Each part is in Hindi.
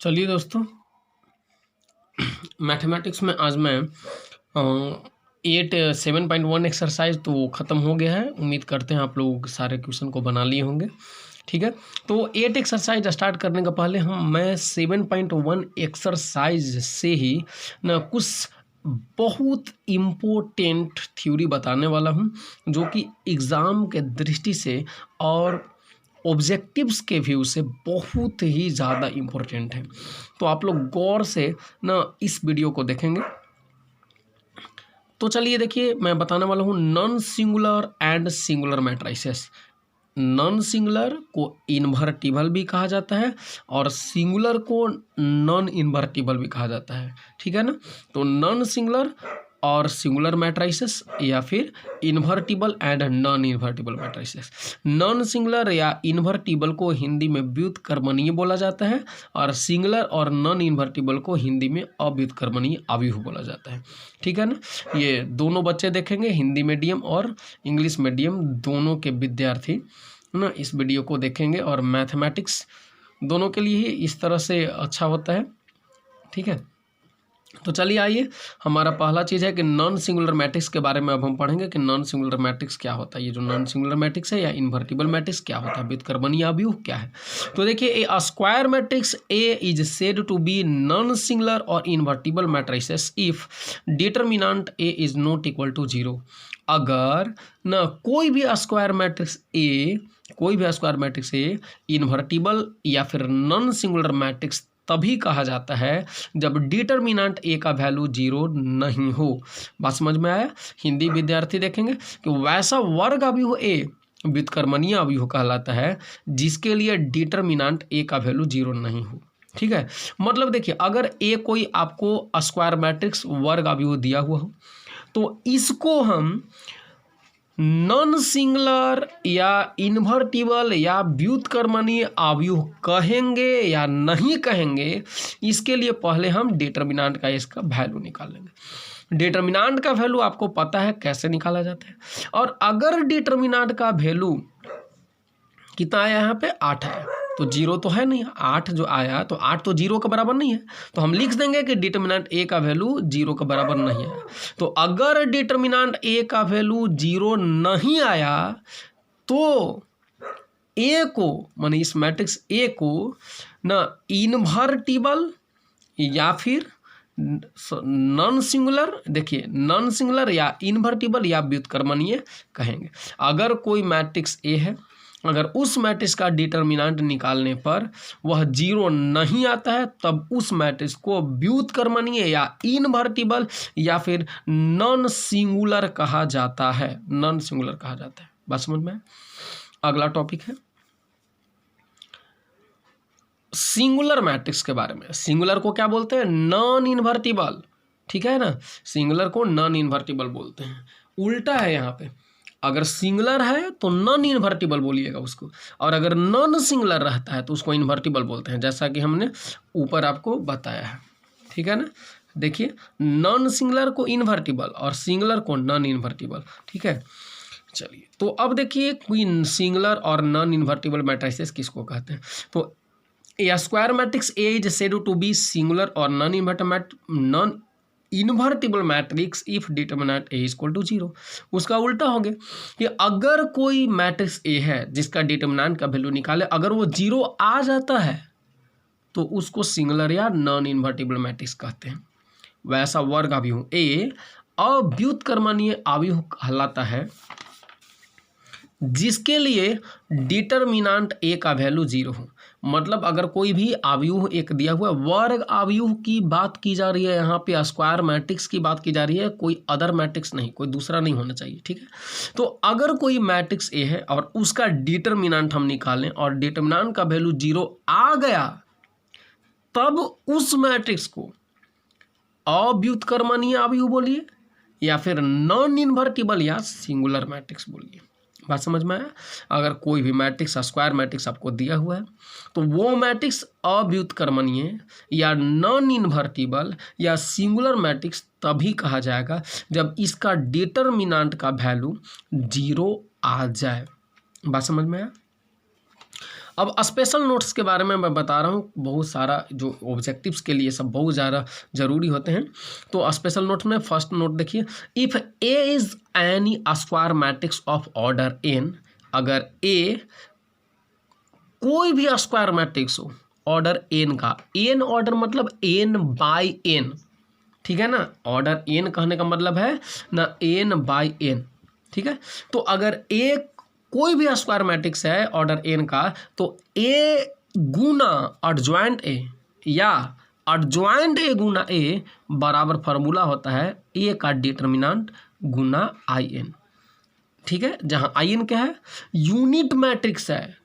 चलिए दोस्तों, मैथमेटिक्स में आज मैं 7.1 एक्सरसाइज तो ख़त्म हो गया है। उम्मीद करते हैं आप लोग सारे क्वेश्चन को बना लिए होंगे। ठीक है, तो 8 एक्सरसाइज स्टार्ट करने का पहले मैं 7.1 एक्सरसाइज से ही ना कुछ बहुत इम्पोर्टेंट थ्योरी बताने वाला हूँ, जो कि एग्ज़ाम के दृष्टि से और ऑब्जेक्टिव्स के व्यू से बहुत ही ज़्यादा इम्पोर्टेंट है। तो आप लोग गौर से ना इस वीडियो को देखेंगे। तो चलिए देखिए, मैं बताने वाला हूँ non singular and singular matrices. Non singular को इन्वर्टिबल भी कहा जाता है और सिंगुलर को नॉन इन्वर्टिबल भी कहा जाता है। ठीक है ना, तो नॉन सिंगुलर और सिंगुलर मैट्रिसेस या फिर invertible and non invertible matrices. Non singular या इन्वर्टिबल को हिंदी में व्युत्क्रमणीय बोला जाता है और सिंगुलर और नॉन इन्वर्टिबल को हिंदी में अव्युत्क्रमणीय अव्यूह बोला जाता है। ठीक है ना, ये दोनों बच्चे देखेंगे, हिंदी मीडियम और इंग्लिश मीडियम दोनों के विद्यार्थी ना इस वीडियो को देखेंगे और मैथमेटिक्स दोनों के लिए ही इस तरह से अच्छा होता है। ठीक है, तो चलिए आइए, हमारा पहला चीज़ है कि नॉन सिंगुलर मैट्रिक्स के बारे में अब हम पढ़ेंगे कि नॉन सिंगुलर मैट्रिक्स क्या होता है। ये जो नॉन सिंगुलर मैट्रिक्स है या इन्वर्टिबल मैट्रिक्स क्या होता है, व्युत्क्रमणीय अव्यूह क्या है। तो देखिए, A square matrix A is said to be non singular और invertible matrices if determinant A is not equal to 0। अगर ना कोई भी स्क्वायर मैट्रिक्स ए इन्वर्टिबल या फिर नॉन सिंगुलर मैट्रिक्स तभी कहा जाता है जब डिटर्मिनेंट ए का वैल्यू 0 नहीं हो। बात समझ में आया। हिंदी विद्यार्थी देखेंगे कि वैसा वर्ग अव्यूह ए व्युत्क्रमणीय अव्यूह कहलाता है जिसके लिए डिटर्मिनेंट ए का वैल्यू 0 नहीं हो। ठीक है, मतलब देखिए, अगर ए कोई आपको स्क्वायर मैट्रिक्स वर्ग अव्यूह दिया हुआ हो तो इसको हम नॉन सिंगुलर या इन्वर्टिबल या व्युत्क्रमणीय अव्यूह कहेंगे या नहीं कहेंगे, इसके लिए पहले हम डिटर्मिनेंट का इसका वैल्यू निकालेंगे। डिटर्मिनेंट का वैल्यू आपको पता है कैसे निकाला जाता है, और अगर डिटर्मिनेंट का वैल्यू कितना आया, यहाँ पे 8 आया, तो 0 तो है नहीं, 8 जो आया तो 8 तो 0 के बराबर नहीं है, तो हम लिख देंगे कि डिटर्मिनेंट ए का वैल्यू 0 के बराबर नहीं आया। तो अगर डिटर्मिनेंट ए का वैल्यू 0 नहीं आया तो ए को, माने इस मैट्रिक्स ए को ना इन्वर्टिबल या फिर नॉन सिंगुलर, देखिए नॉन सिंगुलर या इन्वर्टिबल या व्युत्क्रमणीय कहेंगे। अगर कोई मैट्रिक्स ए है, अगर उस मैट्रिक्स का डिटर्मिनेंट निकालने पर वह 0 नहीं आता है, तब उस मैट्रिक्स को व्युत्क्रमणीय या इन्वर्टिबल या फिर नॉन सिंगुलर कहा जाता है। नॉन सिंगुलर कहा जाता है। बात समझ में। अगला टॉपिक है सिंगुलर मैट्रिक्स के बारे में। सिंगुलर को क्या बोलते हैं? Non invertible. ठीक है ना, सिंगुलर को नॉन इन्वर्टिबल बोलते हैं। उल्टा है यहाँ पे, अगर सिंगुलर है तो नॉन इन्वर्टिबल बोलिएगा उसको, और अगर नॉन सिंगुलर रहता है तो उसको इन्वर्टिबल बोलते हैं, जैसा कि हमने ऊपर आपको बताया है। ठीक है ना, देखिए नॉन सिंगुलर को इन्वर्टिबल और सिंगुलर को नॉन इन्वर्टिबल। ठीक है, चलिए तो अब देखिए कोई सिंगुलर और नॉन इन्वर्टिबल मैट्रिसेस किसको कहते हैं। तो a square matrix A is said to be singular और non invertible matrix if determinant A equal to 0। उसका उल्टा हो गया कि अगर कोई मैट्रिक्स ए है जिसका डिटर्मिनेंट का वैल्यू निकाले, अगर वो 0 आ जाता है तो उसको सिंगुलर या नॉन इन्वर्टिबल मैट्रिक्स कहते हैं। वैसा वर्ग अव्यूह ए अव्युत्क्रमणीय अव्यूह कहलाता है जिसके लिए डिटर्मिनेंट ए का वैल्यू 0 हो। मतलब अगर कोई भी अव्यूह एक दिया हुआ वर्ग अव्यूह की बात की जा रही है, यहाँ पे स्क्वायर मैट्रिक्स की बात की जा रही है, कोई अदर मैट्रिक्स नहीं, कोई दूसरा नहीं होना चाहिए। ठीक है, तो अगर कोई मैट्रिक्स ए है और उसका डिटर्मिनेंट हम निकालें और डिटर्मिनेंट का वैल्यू 0 आ गया, तब उस मैट्रिक्स को अव्युत्क्रमणीय अव्यूह बोलिए या फिर नॉन इन्वर्टिबल या सिंगुलर मैट्रिक्स बोलिए। बात समझ में आया। अगर कोई भी मैट्रिक्स स्क्वायर मैट्रिक्स आपको दिया हुआ है तो वो मैट्रिक्स अव्युत्क्रमणीय या नॉन इन्वर्टिबल या सिंगुलर मैट्रिक्स तभी कहा जाएगा जब इसका डिटर्मिनेंट का वैल्यू 0 आ जाए। बात समझ में आया। अब स्पेशल नोट्स के बारे में मैं बता रहा हूँ, बहुत सारा जो ऑब्जेक्टिव्स के लिए सब बहुत ज़्यादा ज़रूरी होते हैं। तो स्पेशल नोट में फर्स्ट नोट देखिए, if A is any square matrix of order N, अगर ए कोई भी स्क्वायर मैट्रिक्स हो ऑर्डर एन का, एन ऑर्डर मतलब एन बाई एन, ठीक है ना, ऑर्डर एन कहने का मतलब है ना एन बाई एन, ठीक है। तो अगर ए कोई भी स्क्वायर मैट्रिक्स है ऑर्डर एन का, तो ए गुना एडजॉइंट ए या एडजॉइंट ए गुना ए बराबर फार्मूला होता है ए का डिटर्मिनेंट गुना आई एन, ठीक है। जहाँ आई एन क्या है, यूनिट मैट्रिक्स है,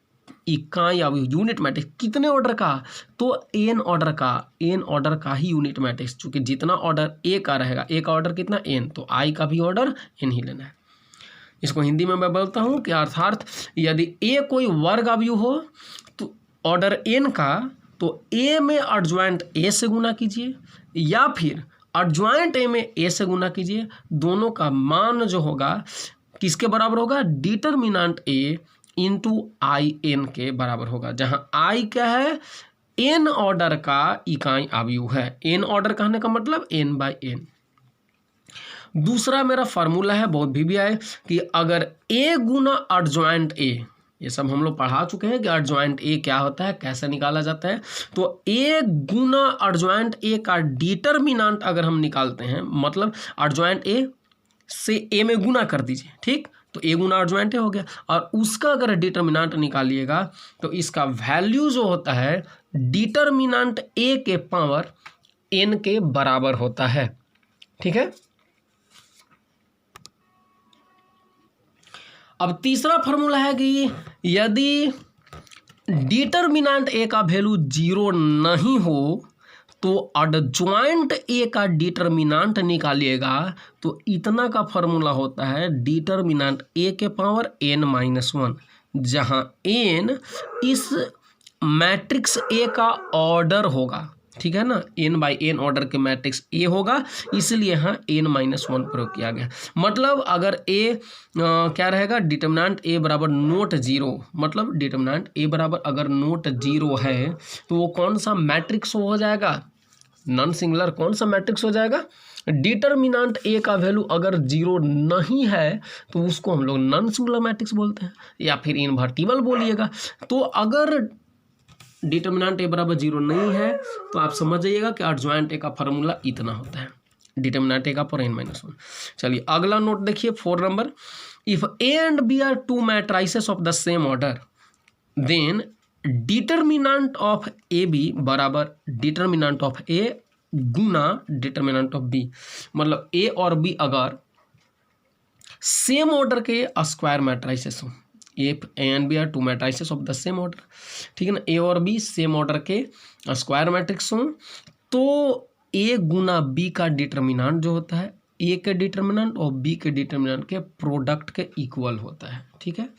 इकाई या यूनिट मैट्रिक्स कितने ऑर्डर का, तो एन ऑर्डर का, एन ऑर्डर का ही यूनिट मैट्रिक्स, चूंकि जितना ऑर्डर ए का रहेगा, ए का ऑर्डर कितना एन, तो आई का भी ऑर्डर एन ही लेना है। इसको हिंदी में मैं बोलता हूँ कि अर्थात यदि ए कोई वर्ग अवयव हो तो ऑर्डर एन का, तो ए में एडजॉइंट ए से गुना कीजिए या फिर एडजॉइंट ए में ए से गुना कीजिए, दोनों का मान जो होगा किसके बराबर होगा, determinant A into I N के बराबर होगा, जहाँ आई क्या है, एन ऑर्डर का इकाई अवयव है, एन ऑर्डर कहने का मतलब एन बाई एन। दूसरा मेरा फार्मूला है, बहुत भी आए कि अगर ए गुना एडजॉइंट ए, ये सब हम लोग पढ़ा चुके हैं कि एडजॉइंट ए क्या होता है, कैसे निकाला जाता है। तो ए गुना एडजॉइंट ए का डिटर्मिनेंट अगर हम निकालते हैं, मतलब एडजॉइंट ए से ए में गुना कर दीजिए, ठीक, तो ए गुना एडजॉइंट ए हो गया, और उसका अगर डिटर्मिनेंट निकालिएगा तो इसका वैल्यू जो होता है डिटर्मिनेंट ए के पावर एन के बराबर होता है, ठीक है। अब तीसरा फार्मूला है कि यदि डिटर्मिनेंट ए का वैल्यू 0 नहीं हो तो एडजॉइंट ए का डिटर्मिनेंट निकालिएगा, तो इतना का फार्मूला होता है डिटर्मिनेंट ए के पावर n-1, जहां n इस मैट्रिक्स ए का ऑर्डर होगा, ठीक है ना, n बाई एन ऑर्डर के मैट्रिक्स ए होगा, इसलिए यहाँ n-1 प्रयोग किया गया। मतलब अगर ए क्या रहेगा, डिटर्मिनेंट ए बराबर नोट 0, मतलब डिटर्मिनेंट ए बराबर अगर नोट 0 है तो वो कौन सा मैट्रिक्स हो जाएगा, नॉन सिंगुलर कौन सा मैट्रिक्स हो जाएगा, डिटर्मिनेंट ए का वैल्यू अगर 0 नहीं है तो उसको हम लोग नॉन सिंगुलर मैट्रिक्स बोलते हैं, या फिर इनवर्टिबल बोलिएगा। तो अगर डिटर्मिनेंट ए बराबर 0 नहीं है तो आप समझ जाइएगा कि एडजॉइंट ए का फार्मूला इतना होता है, डिटर्मिनेंट ए का पावर n-1। चलिए अगला नोट देखिए 4 number, if A and B are two matrices of the same order then determinant of A B बराबर डिटर्मिनेंट ऑफ ए गुना डिटर्मिनेंट ऑफ बी। मतलब ए और बी अगर सेम ऑर्डर के स्क्वायर मैट्राइसेस हो, A and B are two matrices of the same order, ठीक है ना, ए और बी सेम ऑर्डर के स्क्वायर मैट्रिक्स हों, तो ए गुना बी का डिटर्मिनेंट जो होता है ए के डिटर्मिनेंट और बी के डिटर्मिनेंट के प्रोडक्ट के इक्वल होता है, ठीक है।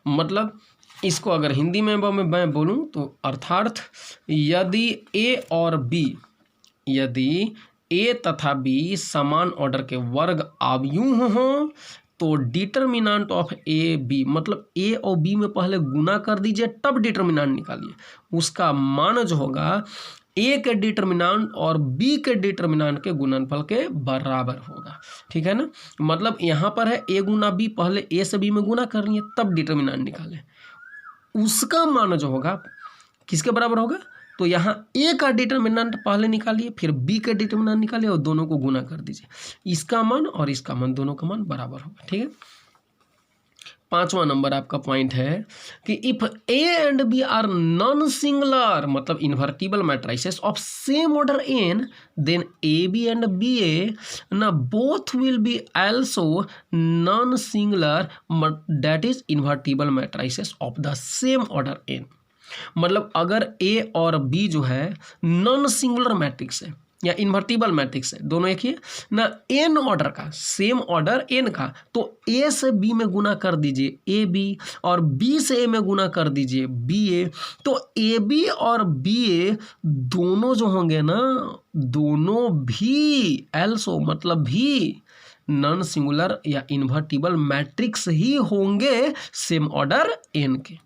मतलब इसको अगर हिंदी में मैं बोलूँ तो अर्थात यदि ए और बी, यदि ए तथा बी समान ऑर्डर के वर्ग अवयव हों तो डिटर्मिनेंट ऑफ ए बी, मतलब ए और बी में पहले गुना कर दीजिए तब डिटर्मिनेंट निकालिए, उसका मान जो होगा ए के डिटर्मिनेंट और बी के डिटर्मिनेंट के गुणनफल के बराबर होगा, ठीक है ना। मतलब यहाँ पर है ए गुना बी, पहले ए से बी में गुना करनी है तब डिटर्मिनेंट निकालें, उसका मान जो होगा किसके बराबर होगा, तो यहाँ ए का डिटर्मिनेंट पहले निकालिए फिर बी के डिटर्मिनेंट निकालिए और दोनों को गुना कर दीजिए, इसका मान और इसका मान दोनों का मान बराबर होगा, ठीक है। 5वां नंबर आपका पॉइंट है कि if A and B are non singular, मतलब invertible matrices of same order N, then A B and B A ना both will be also non singular, that is invertible matrices of the same order N. मतलब अगर ए और बी जो है नॉन सिंगुलर मैट्रिक्स है या इन्वर्टिबल मैट्रिक्स है, दोनों एक ही है ना, एन ऑर्डर का, सेम ऑर्डर एन का, तो ए से बी में गुना कर दीजिए ए बी और बी से ए में गुना कर दीजिए बी ए, तो ए बी और बी ए दोनों जो होंगे ना, दोनों भी एल्सो मतलब भी नॉन सिंगुलर या इन्वर्टिबल मैट्रिक्स ही होंगे सेम ऑर्डर एन के।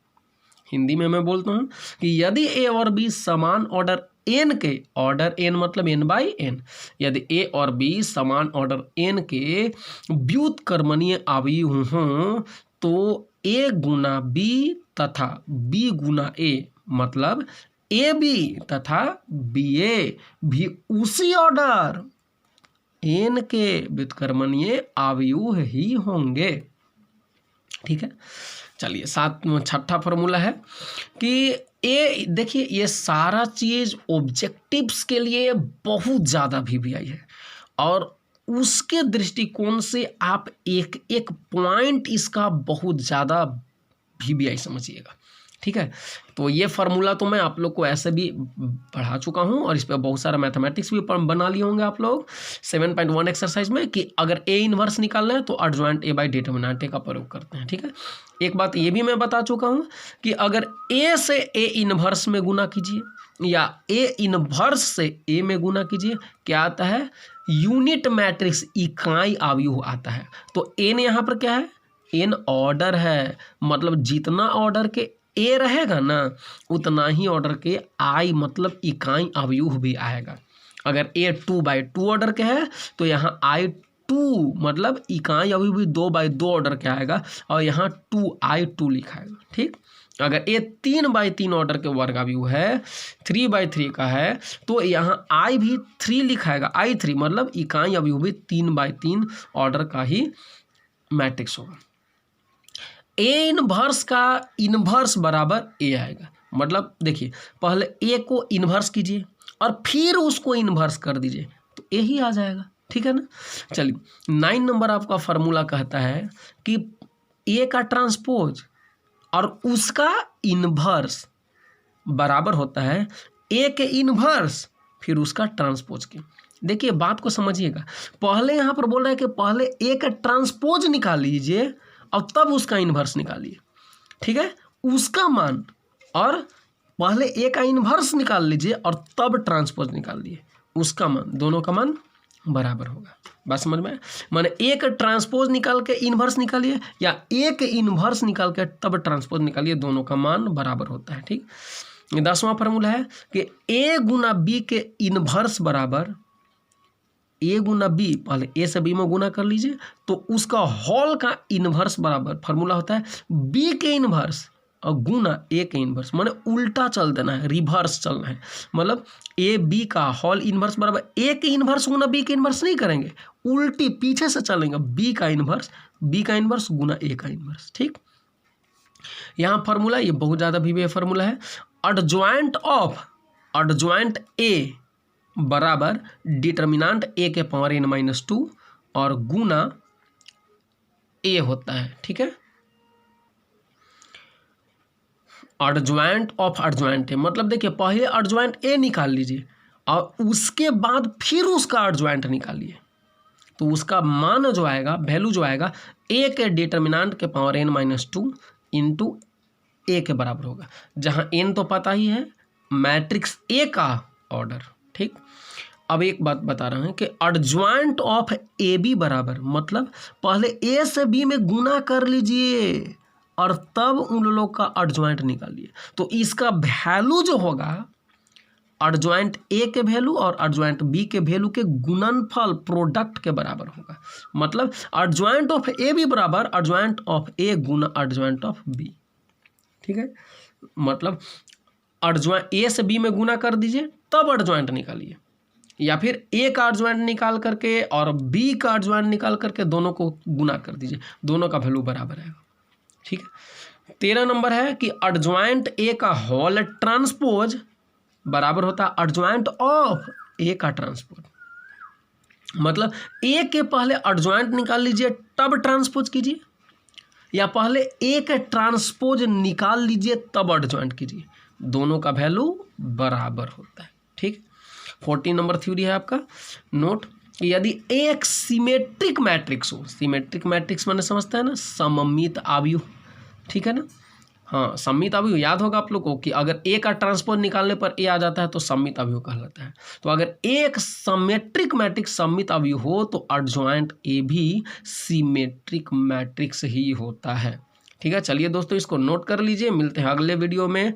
हिंदी में मैं बोलता हूँ कि यदि ए और बी समान ऑर्डर एन के, ऑर्डर एन मतलब एन बाई एन, यदि ए और बी समान ऑर्डर एन के व्युत्क्रमणीय अवयव हों तो ए गुना बी तथा बी गुना ए, मतलब ए बी तथा बी ए भी उसी ऑर्डर एन के व्युत्क्रमणीय अवयव ही होंगे। ठीक है, चलिए छठा फॉर्मूला है कि ए, देखिए ये सारा चीज़ ऑब्जेक्टिव्स के लिए बहुत ज़्यादा वीवीआई है और उसके दृष्टिकोण से आप एक एक पॉइंट इसका बहुत ज़्यादा वीवीआई समझिएगा। ठीक है, तो ये फार्मूला तो मैं आप लोग को ऐसे भी पढ़ा चुका हूँ और इस पर बहुत सारा मैथमेटिक्स भी बना लिए होंगे आप लोग 7.1 एक्सरसाइज में कि अगर ए इन्वर्स निकालना है तो एडजॉइंट ए बाई डिटर्मिनेंट ए का प्रयोग करते हैं। ठीक है, एक बात ये भी मैं बता चुका हूँ कि अगर ए से ए इन्वर्स में गुना कीजिए या ए इन्वर्स से ए में गुना कीजिए, क्या आता है? यूनिट मैट्रिक्स, इकाई अवयव आता है। तो एन यहाँ पर क्या है? एन ऑर्डर है, मतलब जितना ऑर्डर के ए रहेगा ना उतना ही ऑर्डर के आई मतलब इकाई अवयव भी आएगा। अगर ए 2/2 ऑर्डर के है तो यहाँ आई 2 मतलब इकाई अवयव भी 2/2 ऑर्डर के आएगा और यहाँ 2i2 लिखाएगा। ठीक, अगर ए 3/3 ऑर्डर के वर्ग अवयव है, 3/3 का है तो यहाँ आई भी 3 लिखाएगा, i3 मतलब इकाई अवयव भी 3/3 ऑर्डर का ही मैट्रिक्स होगा। ए इनवर्स का इनवर्स बराबर ए आएगा, मतलब देखिए पहले ए को इनवर्स कीजिए और फिर उसको इनवर्स कर दीजिए तो ए ही आ जाएगा। ठीक है ना, चलिए 9 नंबर आपका फार्मूला कहता है कि ए का ट्रांसपोज और उसका इनवर्स बराबर होता है ए के इनवर्स फिर उसका ट्रांसपोज के। देखिए बात को समझिएगा, पहले यहाँ पर बोल रहा है कि पहले ए का ट्रांसपोज निकाल लीजिए और तब उसका इन्वर्स निकालिए। ठीक है, उसका मान, और पहले ए का इन्वर्स निकाल लीजिए और तब ट्रांसपोज निकाल दिए, उसका मान, दोनों का मान बराबर होगा। बात समझ में? माने ए का ट्रांसपोज निकाल के इन्वर्स निकालिए या ए के इन्वर्स निकाल के तब ट्रांसपोज निकालिए, दोनों का मान बराबर होता है। ठीक, 10वां फार्मूला है कि ए गुना बी के इन्वर्स बराबर ए गुना बी, पहले ए से बी में गुना कर लीजिए तो उसका होल का इन्वर्स बराबर, फार्मूला होता है बी के इन्वर्स और गुना ए के इन्वर्स, माने उल्टा चल देना है, रिवर्स चलना है। मतलब ए बी का होल इन्वर्स बराबर ए के इन्वर्स गुना बी के इन्वर्स नहीं करेंगे, उल्टी पीछे से चलेंगे, बी का इन्वर्स गुना ए का इन्वर्स। ठीक, यहाँ फार्मूला ये बहुत ज़्यादा भी फार्मूला है, एडजॉइंट ए बराबर डिटर्मिनेंट ए के पावर n-2 और गुना ए होता है। ठीक है, एडजॉइंट ऑफ एडजॉइंट ए, मतलब देखिए पहले एडजॉइंट ए निकाल लीजिए और उसके बाद फिर उसका एडजॉइंट निकालिए तो उसका मान जो आएगा, वैल्यू जो आएगा ए के डिटर्मिनेंट के पावर n-2 इंटू ए के बराबर होगा, जहाँ n तो पता ही है, मैट्रिक्स ए का ऑर्डर। ठीक, अब एक बात बता रहे हैं कि एडजॉइंट ऑफ ए बी बराबर, मतलब पहले ए से बी में गुना कर लीजिए और तब उन लोग का एडजॉइंट निकालिए, तो इसका वैल्यू जो होगा एडजॉइंट ए के वैल्यू और एडजॉइंट बी के वैल्यू के गुणनफल प्रोडक्ट के बराबर होगा। मतलब एडजॉइंट ऑफ ए बी बराबर एडजॉइंट ऑफ ए गुना एडजॉइंट ऑफ बी। ठीक है, मतलब एडजॉइंट ए से बी में गुना कर दीजिए तब एडजॉइंट निकालिए, या फिर ए का एडजॉइंट निकाल करके और बी का एडजॉइंट निकाल करके दोनों को गुना कर दीजिए, दोनों का वैल्यू बराबर आएगा। ठीक है, 13 नंबर है कि एडजॉइंट ए का होल ट्रांसपोज बराबर होता है एडजॉइंट ऑफ ए का ट्रांसपोज, मतलब ए के पहले एडजॉइंट निकाल लीजिए तब ट्रांसपोज कीजिए, या पहले ए के ट्रांसपोज निकाल लीजिए तब एडजॉइंट कीजिए, दोनों का वैल्यू बराबर होता है। ठीक, 14 नंबर थ्योरी है आपका नोट, यदि एक सिमेट्रिक मैट्रिक्स हो, सिमेट्रिक मैट्रिक्स मैंने समझता है ना, सममित अवयव। ठीक है ना, हाँ सममित अवयव याद होगा आप लोग को कि अगर ए का ट्रांसपोज निकालने पर ए आ जाता है तो सममित अवयव कहलाता है। तो अगर एक सिमेट्रिक मैट्रिक्स सममित अवयव हो तो एडजॉइंट ए भी सिमेट्रिक मैट्रिक्स ही होता है। ठीक है, चलिए दोस्तों इसको नोट कर लीजिए, मिलते हैं अगले वीडियो में।